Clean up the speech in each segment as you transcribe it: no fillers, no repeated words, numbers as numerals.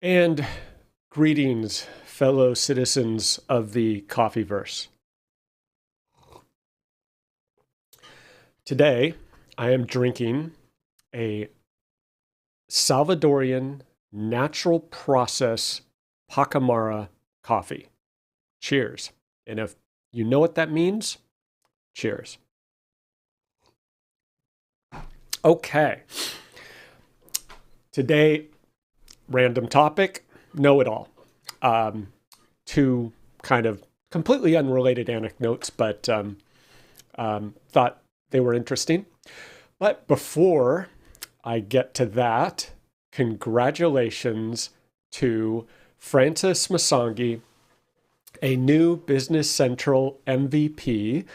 And greetings, fellow citizens of the Coffeeverse. Today, I am drinking a Salvadorian natural process Pacamara coffee. Cheers. And if you know what that means, cheers. Okay. Today, random topic, know it all. Two kind of completely unrelated anecdotes, but thought they were interesting. But before I get to that, congratulations to Francis Masangi, a new Business Central MVP.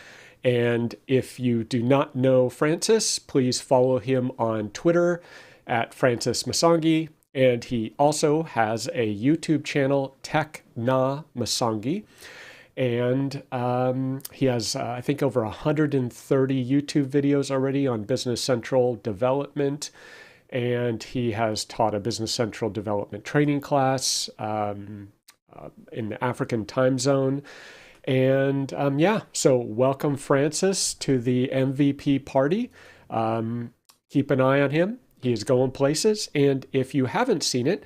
And if you do not know Francis, please follow him on Twitter at Francis Masangi. And he also has a YouTube channel, Tech Na Masangi. And he has, I think, over 130 YouTube videos already on Business Central development. And he has taught a Business Central development training class in the African time zone. And so welcome, Francis, to the MVP party. Keep an eye on him. He is going places. And if you haven't seen it,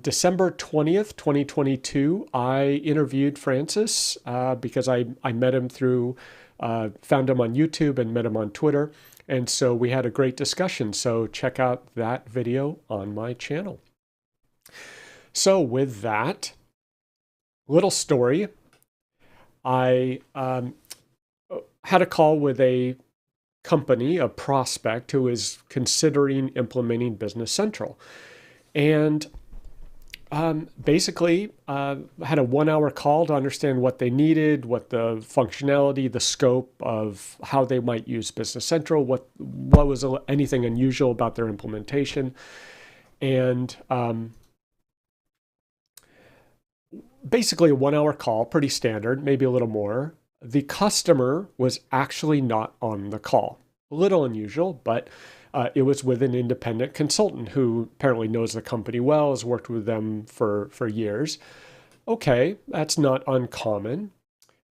December 20th, 2022, I interviewed Francis because I met him through, found him on YouTube and met him on Twitter. And so we had a great discussion. So check out that video on my channel. So with that little story, I had a call with a company, a prospect who is considering implementing Business Central. And basically had a 1 hour call to understand what they needed, what the functionality, the scope of how they might use Business Central, what was anything unusual about their implementation. And basically a 1 hour call, pretty standard, maybe a little more. The customer was actually not on the call. A little unusual, but it was with an independent consultant who apparently knows the company well, has worked with them for years. Okay, that's not uncommon.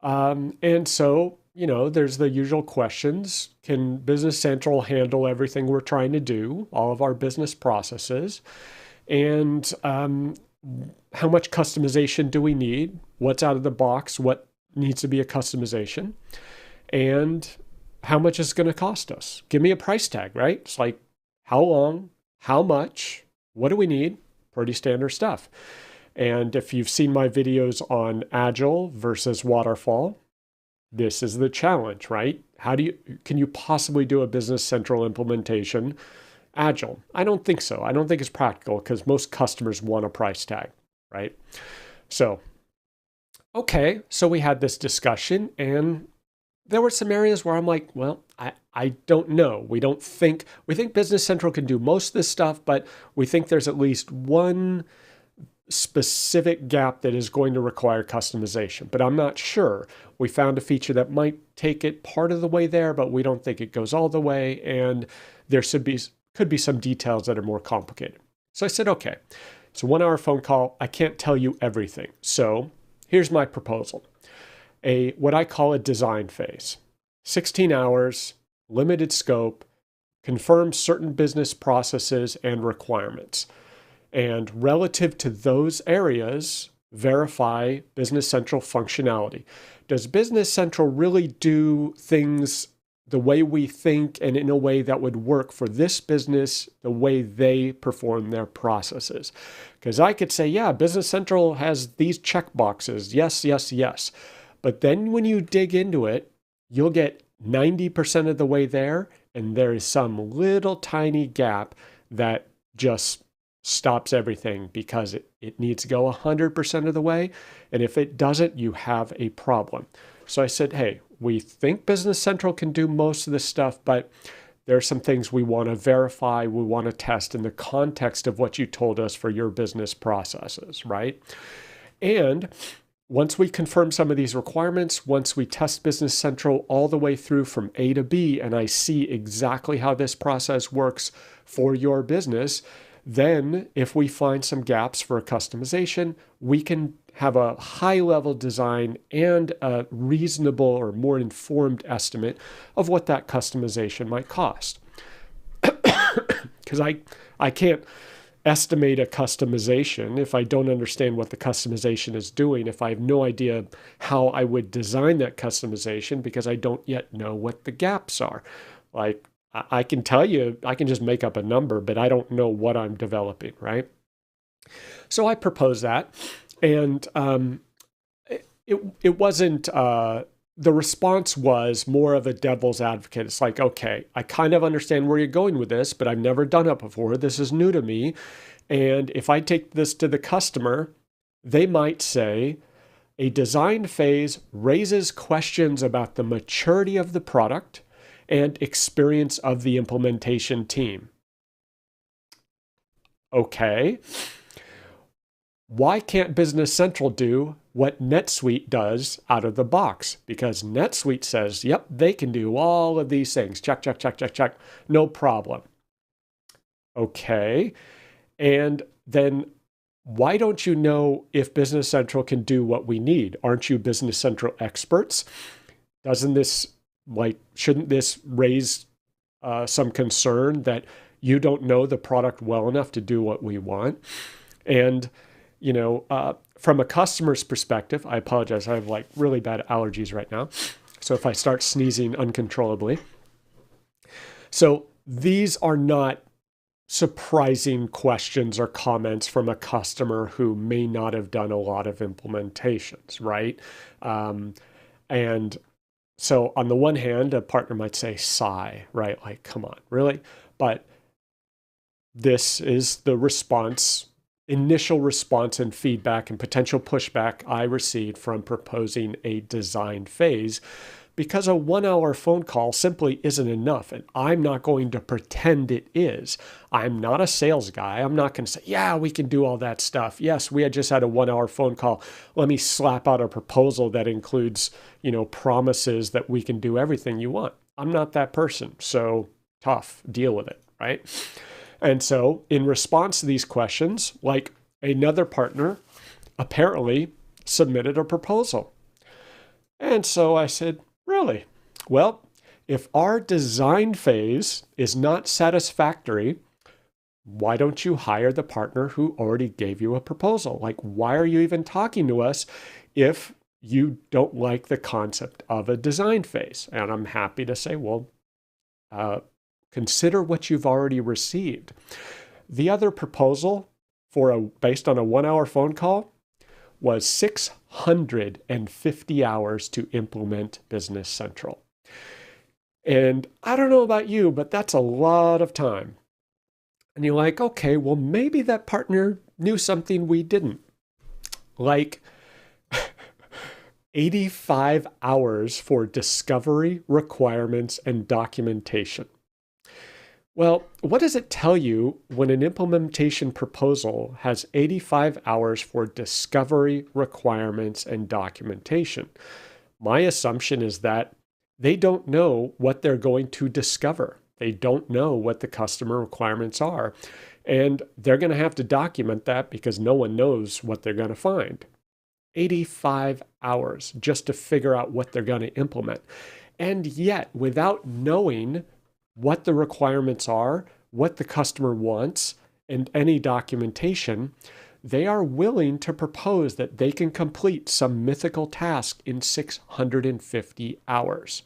And so, there's the usual questions. Can Business Central handle everything we're trying to do, all of our business processes? And how much customization do we need? What's out of the box? What needs to be a customization? And how much is it going to cost us? Give me a price tag, right? It's like, how long, how much, what do we need? Pretty standard stuff. And if you've seen my videos on Agile versus Waterfall, this is the challenge, right? Can you possibly do a Business Central implementation Agile? I don't think so. I don't think it's practical because most customers want a price tag, right? So, okay, so we had this discussion, and there were some areas where I'm like, well, I don't know. We think Business Central can do most of this stuff, but we think there's at least one specific gap that is going to require customization, but I'm not sure. We found a feature that might take it part of the way there, but we don't think it goes all the way, and there could be some details that are more complicated. So I said, okay, it's a 1 hour phone call. I can't tell you everything. So here's my proposal. What I call a design phase. 16 hours, limited scope, confirm certain business processes and requirements. And relative to those areas, verify Business Central functionality. Does Business Central really do things the way we think and in a way that would work for this business, the way they perform their processes? Because I could say, yeah, Business Central has these check boxes. Yes, yes, yes. But then when you dig into it, you'll get 90% of the way there, and there is some little tiny gap that just stops everything because it needs to go 100% of the way. And if it doesn't, you have a problem. So I said, hey, we think Business Central can do most of this stuff, but there are some things we want to verify, we want to test in the context of what you told us for your business processes, right? And once we confirm some of these requirements, once we test Business Central all the way through from A to B, and I see exactly how this process works for your business, Then, if we find some gaps for a customization, we can have a high-level design and a reasonable or more informed estimate of what that customization might cost. Because I can't estimate a customization if I don't understand what the customization is doing, if I have no idea how I would design that customization because I don't yet know what the gaps are. Like, I can tell you, I can just make up a number, but I don't know what I'm developing, right? So I proposed that, and it wasn't, the response was more of a devil's advocate. It's like, okay, I kind of understand where you're going with this, but I've never done it before. This is new to me. And if I take this to the customer, they might say, a design phase raises questions about the maturity of the product and experience of the implementation team. Okay. Why can't Business Central do what NetSuite does out of the box? Because NetSuite says, yep, they can do all of these things. Check, check, check, check, check. No problem. Okay. And then why don't you know if Business Central can do what we need? Aren't you Business Central experts? Shouldn't this raise some concern that you don't know the product well enough to do what we want? And from a customer's perspective, I apologize. I have like really bad allergies right now. So if I start sneezing uncontrollably. So these are not surprising questions or comments from a customer who may not have done a lot of implementations, right? And so on the one hand, a partner might say, sigh, right? Like, come on, really? But this is the initial response and feedback and potential pushback I received from proposing a design phase, because a 1-hour phone call simply isn't enough. And I'm not going to pretend it is. I'm not a sales guy. I'm not going to say, yeah, we can do all that stuff. Yes, we had just had a 1-hour phone call. Let me slap out a proposal that includes, promises that we can do everything you want. I'm not that person. So tough, deal with it, right? And so in response to these questions, like another partner apparently submitted a proposal. And so I said, really? Well, if our design phase is not satisfactory, why don't you hire the partner who already gave you a proposal? Like, why are you even talking to us if you don't like the concept of a design phase? And I'm happy to say, well, consider what you've already received. The other proposal based on a 1-hour phone call was 650 hours to implement Business Central. And I don't know about you, but that's a lot of time. And you're like, okay, well, maybe that partner knew something we didn't. Like 85 hours for discovery, requirements, and documentation. Well, what does it tell you when an implementation proposal has 85 hours for discovery, requirements, and documentation? My assumption is that they don't know what they're going to discover. They don't know what the customer requirements are. And they're going to have to document that because no one knows what they're going to find. 85 hours just to figure out what they're going to implement. And yet, without knowing what the requirements are, what the customer wants, and any documentation, they are willing to propose that they can complete some mythical task in 650 hours.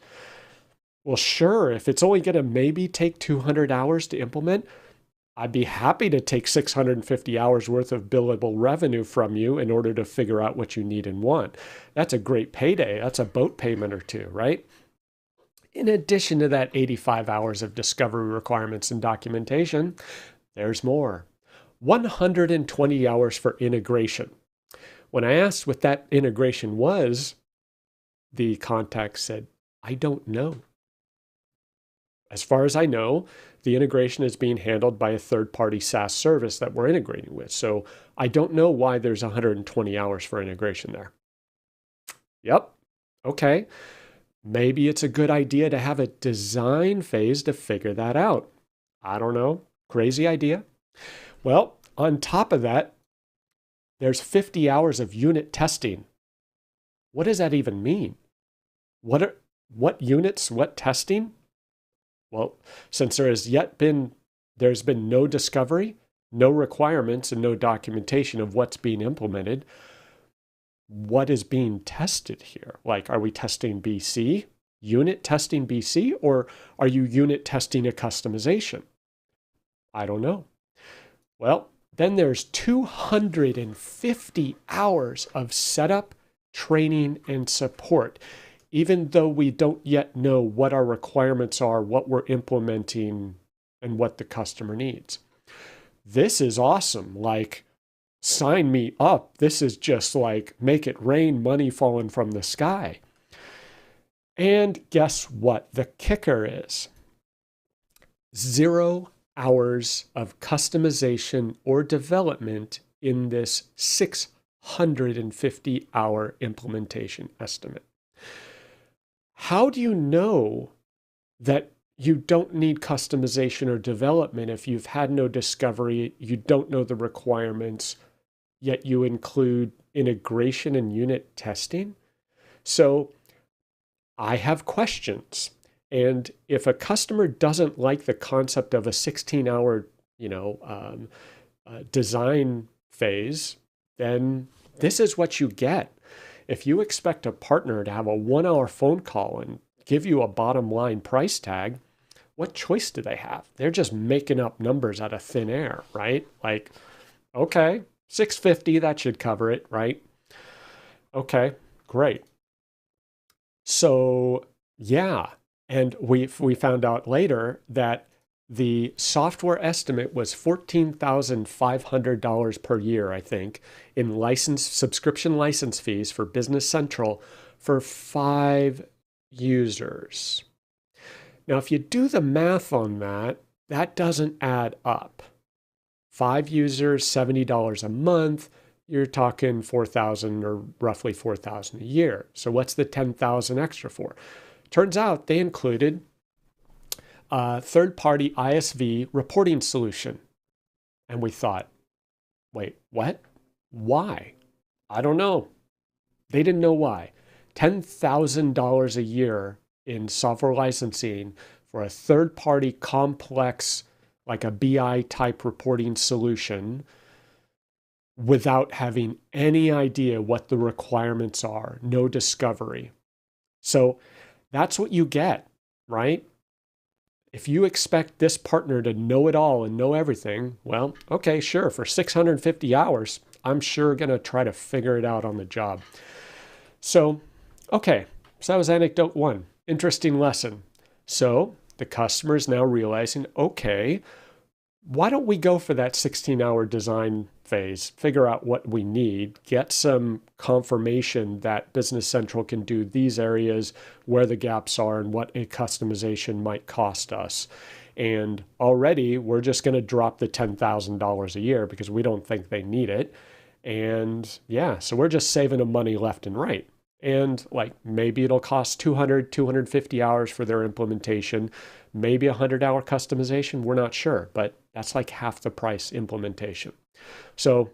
Well, sure, if it's only going to maybe take 200 hours to implement, I'd be happy to take 650 hours worth of billable revenue from you in order to figure out what you need and want. That's a great payday. That's a boat payment or two, right? In addition to that 85 hours of discovery requirements and documentation, there's more. 120 hours for integration. When I asked what that integration was, the contact said, I don't know. As far as I know, the integration is being handled by a third-party SaaS service that we're integrating with. So I don't know why there's 120 hours for integration there. Yep. Okay. Maybe it's a good idea to have a design phase to figure that out. I don't know. Crazy idea. Well, on top of that, there's 50 hours of unit testing. What does that even mean? What units, what testing? Well, since there's been no discovery, no requirements, and no documentation of what's being implemented, what is being tested here? Like, are we testing BC, unit testing BC, or are you unit testing a customization? I don't know. Well, then there's 250 hours of setup, training, and support, even though we don't yet know what our requirements are, what we're implementing, and what the customer needs. This is awesome. Like, sign me up. This is just like make it rain, money falling from the sky. And guess what? The kicker is 0 hours of customization or development in this 650-hour implementation estimate. How do you know that you don't need customization or development if you've had no discovery, you don't know the requirements, yet you include integration and unit testing? So I have questions. And if a customer doesn't like the concept of a 16-hour, design phase, then this is what you get. If you expect a partner to have a 1-hour phone call and give you a bottom line price tag, what choice do they have? They're just making up numbers out of thin air, right? Like, okay, $650, that should cover it, right? Okay, great. So yeah, and we found out later that the software estimate was $14,500 per year, I think, in subscription license fees for Business Central for 5 users. Now, if you do the math on that, that doesn't add up. 5 users, $70 a month, you're talking $4,000 or roughly $4,000 a year. So what's the $10,000 extra for? Turns out they included a third-party ISV reporting solution. And we thought, wait, what? Why? I don't know. They didn't know why. $10,000 a year in software licensing for a third-party complex, like a BI type reporting solution, without having any idea what the requirements are, no discovery. So that's what you get, right? If you expect this partner to know it all and know everything, well, okay, sure, for 650 hours, I'm sure going to try to figure it out on the job. So, okay, so that was anecdote 1. Interesting lesson. So the customer is now realizing, okay, why don't we go for that 16-hour design phase, figure out what we need, get some confirmation that Business Central can do these areas, where the gaps are, and what a customization might cost us. And already we're just going to drop the $10,000 a year because we don't think they need it. And yeah, so we're just saving them money left and right. And like maybe it'll cost 250 hours for their implementation, maybe a 100-hour customization. We're not sure, but that's like half the price implementation. So,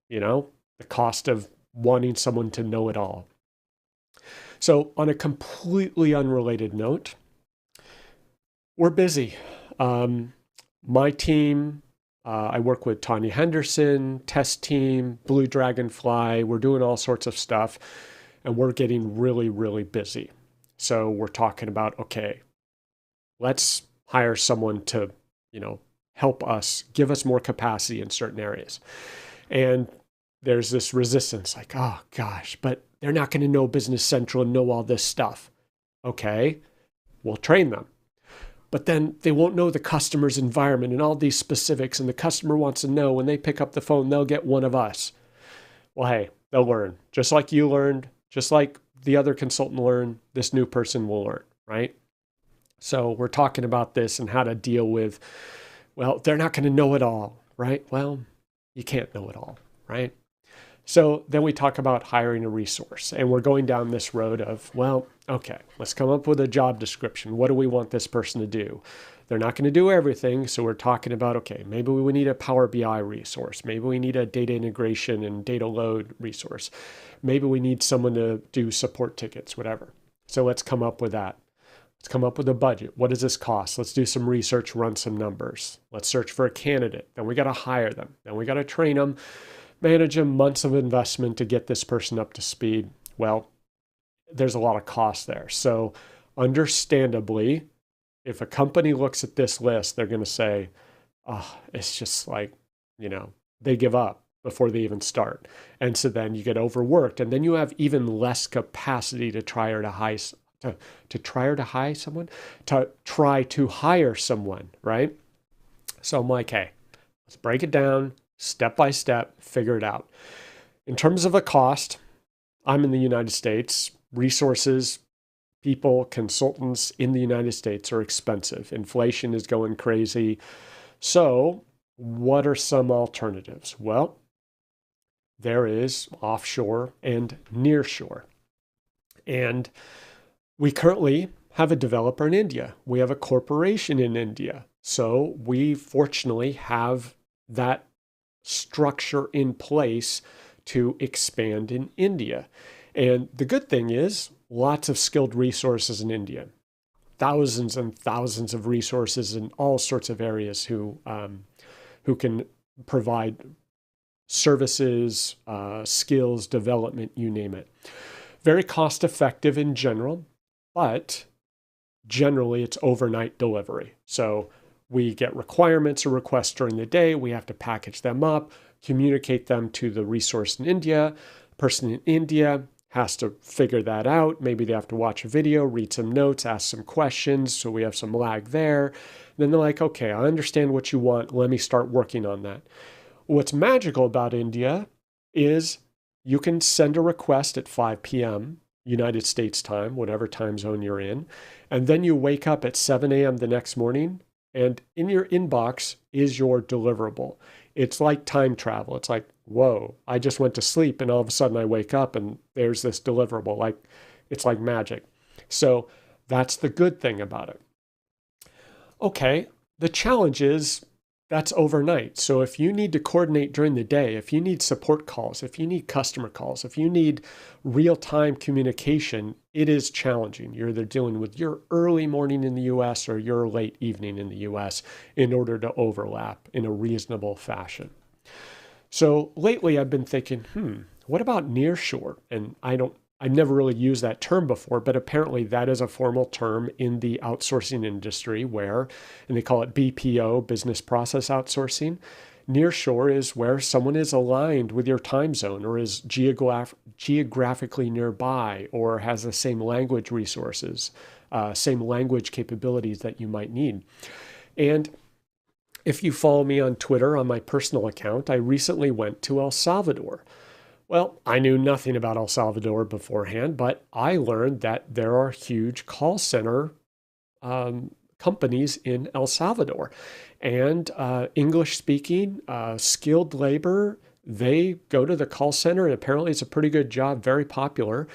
the cost of wanting someone to know it all. So on a completely unrelated note, we're busy. My team, I work with Tanya Henderson, Test Team, Blue Dragonfly. We're doing all sorts of stuff, and we're getting really, really busy. So we're talking about, okay, let's hire someone to, help us, give us more capacity in certain areas. And there's this resistance, like, oh gosh, but they're not going to know Business Central and know all this stuff. Okay, we'll train them. But then they won't know the customer's environment and all these specifics, and the customer wants to know when they pick up the phone, they'll get one of us. Well, hey, they'll learn. Just like you learned, just like the other consultant learned, this new person will learn, right? So we're talking about this and how to deal with, well, they're not going to know it all, right? Well, you can't know it all, right? So then we talk about hiring a resource, and we're going down this road of, well, okay, let's come up with a job description. What do we want this person to do? They're not going to do everything. So we're talking about, okay, maybe we need a Power BI resource. Maybe we need a data integration and data load resource. Maybe we need someone to do support tickets, whatever. So let's come up with that. Let's come up with a budget. What does this cost? Let's do some research, run some numbers. Let's search for a candidate. Then we got to hire them. Then we got to train them, manage them, months of investment to get this person up to speed. Well, there's a lot of cost there. So understandably, if a company looks at this list, they're going to say, oh, it's just like, they give up before they even start. And so then you get overworked, and then you have even less capacity to try to hire someone, right? So I'm like, hey, let's break it down step by step, figure it out. In terms of a cost, I'm in the United States. Resources, people, consultants in the United States are expensive. Inflation is going crazy. So what are some alternatives? Well, there is offshore and nearshore. And we currently have a developer in India. We have a corporation in India. So we fortunately have that structure in place to expand in India. And the good thing is lots of skilled resources in India, thousands and thousands of resources in all sorts of areas who can provide services, skills, development, you name it. Very cost effective in general, but generally it's overnight delivery. So we get requirements or requests during the day. We have to package them up, communicate them to the resource in India. The person in India has to figure that out. Maybe they have to watch a video, read some notes, ask some questions. So we have some lag there. Then they're like, okay, I understand what you want. Let me start working on that. What's magical about India is you can send a request at 5 p.m. United States time, whatever time zone you're in. And then you wake up at 7 a.m. the next morning, and in your inbox is your deliverable. It's like time travel. It's like, whoa, I just went to sleep and all of a sudden I wake up and there's this deliverable. It's like magic. So that's the good thing about it. Okay, the challenge is that's overnight. So if you need to coordinate during the day, if you need support calls, if you need customer calls, if you need real-time communication, it is challenging. You're either dealing with your early morning in the US or your late evening in the US in order to overlap in a reasonable fashion. So lately I've been thinking, what about nearshore? And I've never really used that term before, but apparently that is a formal term in the outsourcing industry and they call it BPO, business process outsourcing. Nearshore is where someone is aligned with your time zone or is geographically nearby or has the same language resources, same language capabilities that you might need. And if you follow me on Twitter on my personal account, I recently went to El Salvador. Well, I knew nothing about El Salvador beforehand, but I learned that there are huge call center companies in El Salvador. And English-speaking, skilled labor, they go to the call center, and apparently it's a pretty good job, very popular,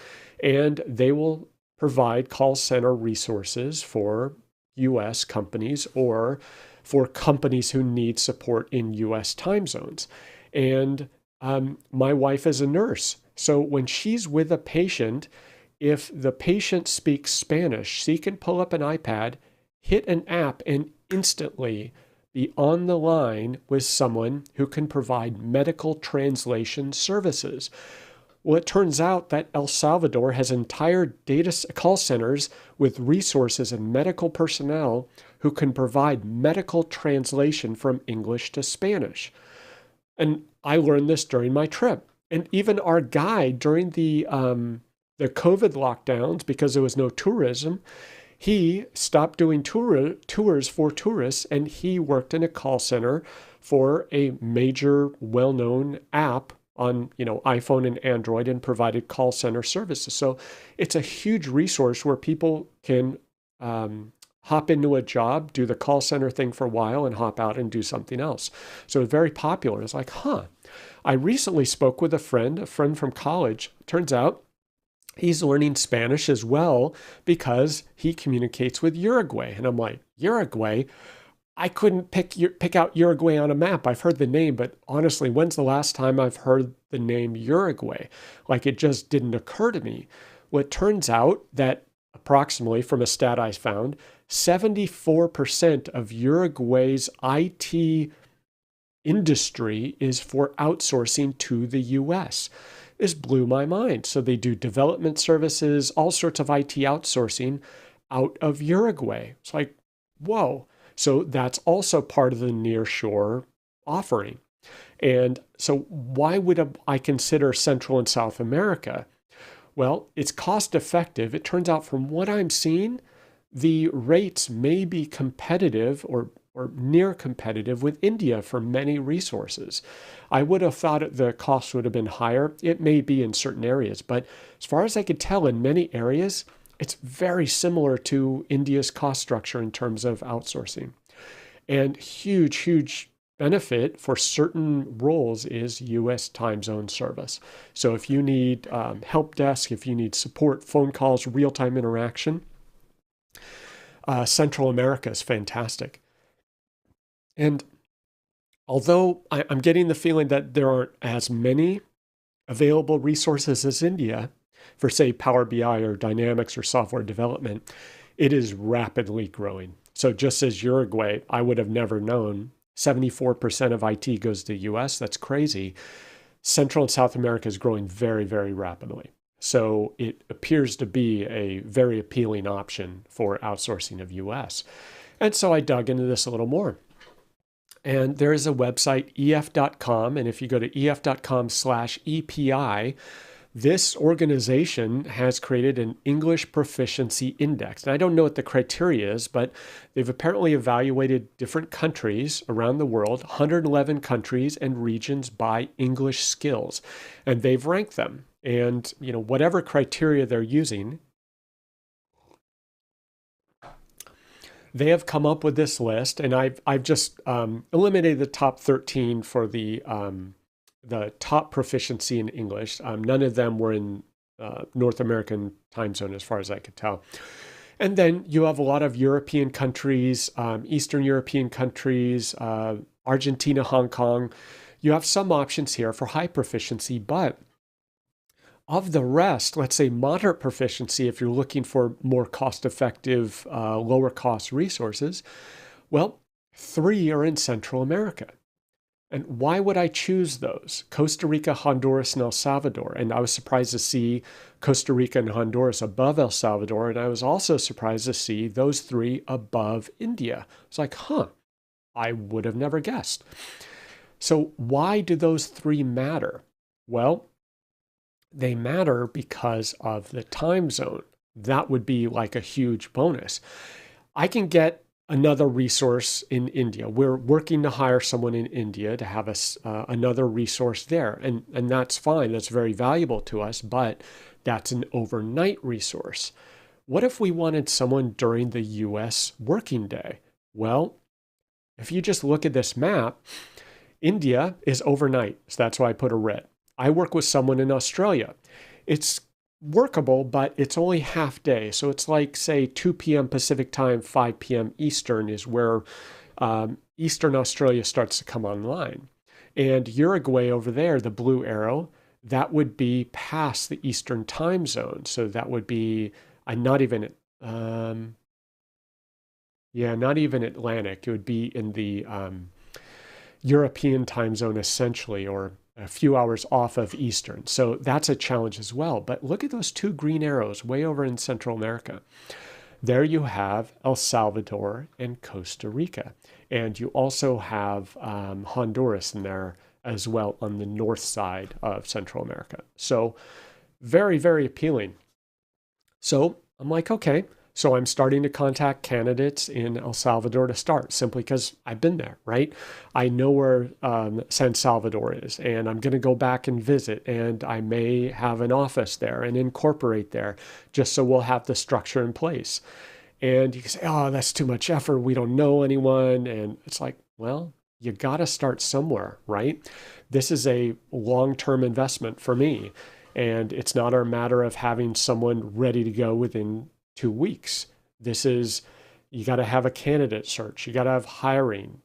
and they will provide call center resources for U.S. companies or for companies who need support in U.S. time zones. And my wife is a nurse. So when she's with a patient, if the patient speaks Spanish, she can pull up an iPad, hit an app, and instantly be on the line with someone who can provide medical translation services. Well, it turns out that El Salvador has entire data call centers with resources and medical personnel who can provide medical translation from English to Spanish. And I learned this during my trip. And even our guide during the COVID lockdowns, because there was no tourism, he stopped doing tours for tourists, and he worked in a call center for a major well-known app on iPhone and Android and provided call center services. So it's a huge resource where people can hop into a job, do the call center thing for a while, and hop out and do something else. So it's very popular. It's like, I recently spoke with a friend from college. Turns out He's learning Spanish as well because he communicates with Uruguay. And I'm like, Uruguay? I couldn't pick out Uruguay on a map. I've heard the name, but honestly, when's the last time I've heard the name Uruguay? Like it just didn't occur to me. Well, it turns out that approximately, from a stat I found, 74% of Uruguay's IT industry is for outsourcing to the US. This blew my mind. So they do development services, all sorts of IT outsourcing out of Uruguay. It's like, whoa. So that's also part of the nearshore offering. And so why would I consider Central and South America? Well, it's cost effective. It turns out from what I'm seeing, the rates may be competitive or near competitive with India for many resources. I would have thought the cost would have been higher. It may be in certain areas, but as far as I could tell, in many areas, it's very similar to India's cost structure in terms of outsourcing. And huge benefit for certain roles is US time zone service. So if you need help desk, if you need support, phone calls, real-time interaction, Central America is fantastic. And although I'm getting the feeling that there aren't as many available resources as India for, say, Power BI or Dynamics or software development, it is rapidly growing. So just as Uruguay, I would have never known 74% of IT goes to the US. That's crazy. Central and South America is growing very rapidly. So it appears to be a very appealing option for outsourcing of US. And so I dug into this a little more. And there is a website, ef.com. And if you go to ef.com/EPI, this organization has created an English proficiency index. And I don't know what the criteria is, but they've apparently evaluated different countries around the world, 111 countries and regions by English skills. And they've ranked them. And, whatever criteria they're using, they have come up with this list, and I've just eliminated the top 13 for the top proficiency in English. None of them were in North American time zone, as far as I could tell. And then you have a lot of European countries, Eastern European countries, Argentina, Hong Kong. You have some options here for high proficiency, but of the rest, let's say moderate proficiency, if you're looking for more cost-effective, lower-cost resources, well, 3 are in Central America. And why would I choose those? Costa Rica, Honduras, and El Salvador. And I was surprised to see Costa Rica and Honduras above El Salvador. And I was also surprised to see those 3 above India. It's like, I would have never guessed. So why do those 3 matter? Well, they matter because of the time zone. That would be like a huge bonus. I can get another resource in India. We're working to hire someone in India to have another resource there. And that's fine. That's very valuable to us, but that's an overnight resource. What if we wanted someone during the US working day? Well, if you just look at this map, India is overnight. So that's why I put a red. I work with someone in Australia. It's workable, but it's only half day. So it's like, say, 2 p.m. Pacific time, 5 p.m. Eastern is where Eastern Australia starts to come online. And Uruguay over there, the blue arrow, that would be past the Eastern time zone. So that would be not even Atlantic. It would be in the European time zone essentially, or a few hours off of Eastern. So that's a challenge as well. But look at those 2 green arrows way over in Central America. There you have El Salvador and Costa Rica. And you also have Honduras in there as well on the north side of Central America. So very appealing. So I'm like, okay. So I'm starting to contact candidates in El Salvador to start, simply because I've been there, right? I know where San Salvador is, and I'm going to go back and visit, and I may have an office there and incorporate there, just so we'll have the structure in place. And you can say, oh, that's too much effort. We don't know anyone. And it's like, well, you got to start somewhere, right? This is a long-term investment for me. And it's not a matter of having someone ready to go within 2 weeks. This is, you got to have a candidate search. You got to have hiring.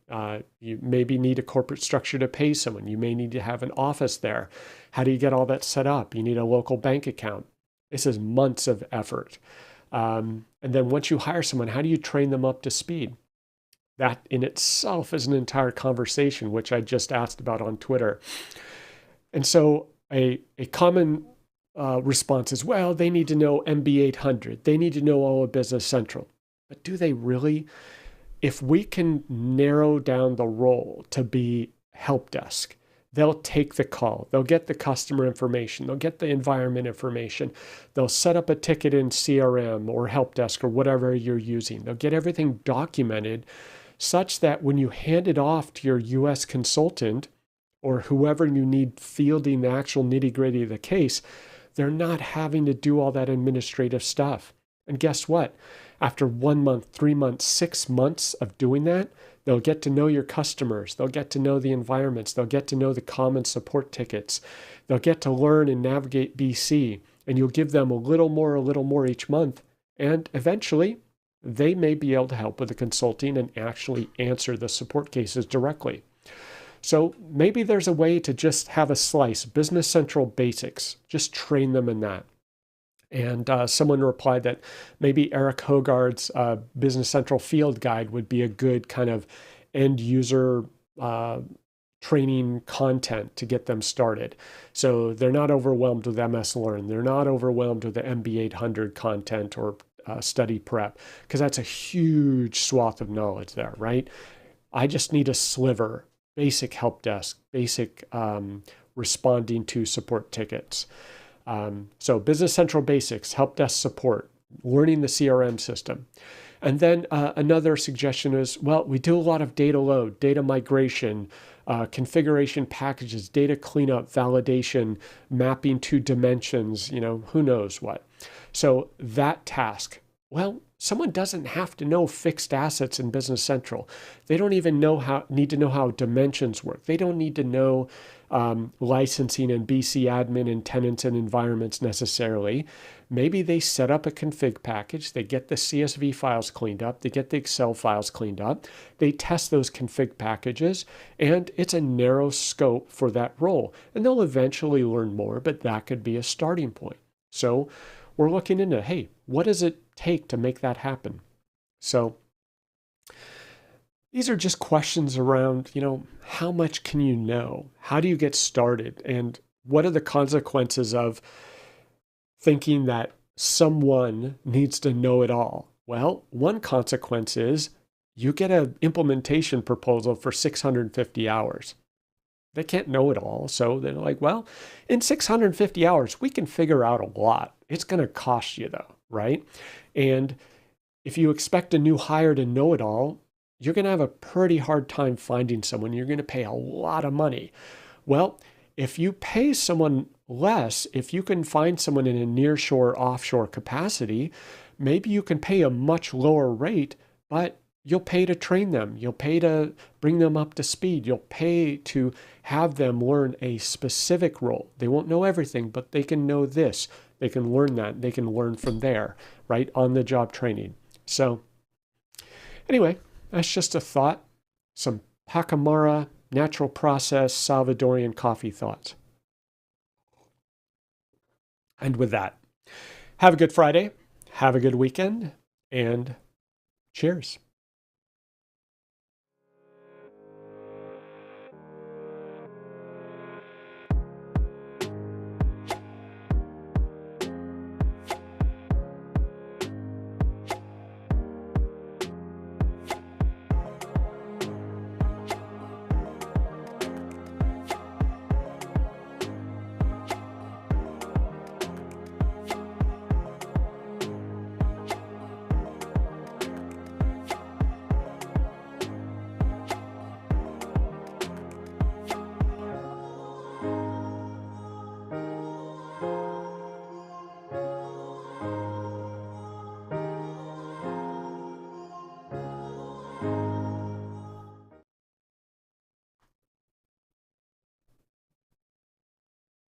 You maybe need a corporate structure to pay someone. You may need to have an office there. How do you get all that set up? You need a local bank account. This is months of effort. And then once you hire someone, how do you train them up to speed? That in itself is an entire conversation, which I just asked about on Twitter. And so a common response is, well, they need to know MB800. They need to know all of Business Central. But do they really? If we can narrow down the role to be help desk, they'll take the call. They'll get the customer information. They'll get the environment information. They'll set up a ticket in CRM or help desk or whatever you're using. They'll get everything documented such that when you hand it off to your US consultant or whoever you need fielding the actual nitty-gritty of the case, they're not having to do all that administrative stuff. And guess what? After 1 month, 3 months, 6 months of doing that, they'll get to know your customers. They'll get to know the environments. They'll get to know the common support tickets. They'll get to learn and navigate BC. And you'll give them a little more each month. And eventually, they may be able to help with the consulting and actually answer the support cases directly. So maybe there's a way to just have a slice, Business Central basics, just train them in that. And someone replied that maybe Eric Hogarth's Business Central Field Guide would be a good kind of end user training content to get them started. So they're not overwhelmed with MS Learn. They're not overwhelmed with the MB800 content or study prep, because that's a huge swath of knowledge there, right? I just need a sliver, basic help desk, basic responding to support tickets. So Business Central basics, help desk support, learning the CRM system. And then another suggestion is, well, we do a lot of data load, data migration, configuration packages, data cleanup, validation, mapping to dimensions, who knows what. So that task, well, someone doesn't have to know fixed assets in Business Central. They don't even need to know how dimensions work. They don't need to know licensing and BC admin and tenants and environments necessarily. Maybe they set up a config package. They get the CSV files cleaned up. They get the Excel files cleaned up. They test those config packages, and it's a narrow scope for that role. And they'll eventually learn more, but that could be a starting point. So we're looking into, hey, what does it take to make that happen? So these are just questions around, how much can you know? How do you get started? And what are the consequences of thinking that someone needs to know it all? Well, one consequence is you get an implementation proposal for 650 hours. They can't know it all. So they're like, well, in 650 hours, we can figure out a lot. It's going to cost you though, right? And if you expect a new hire to know it all, you're going to have a pretty hard time finding someone. You're going to pay a lot of money. Well, if you pay someone less, if you can find someone in a nearshore, offshore capacity, maybe you can pay a much lower rate, but you'll pay to train them. You'll pay to bring them up to speed. You'll pay to have them learn a specific role. They won't know everything, but they can know this. They can learn that. They can learn from there, right? On the job training. So anyway, that's just a thought. Some Pacamara, natural process, Salvadorian coffee thoughts. And with that, have a good Friday, have a good weekend, and cheers.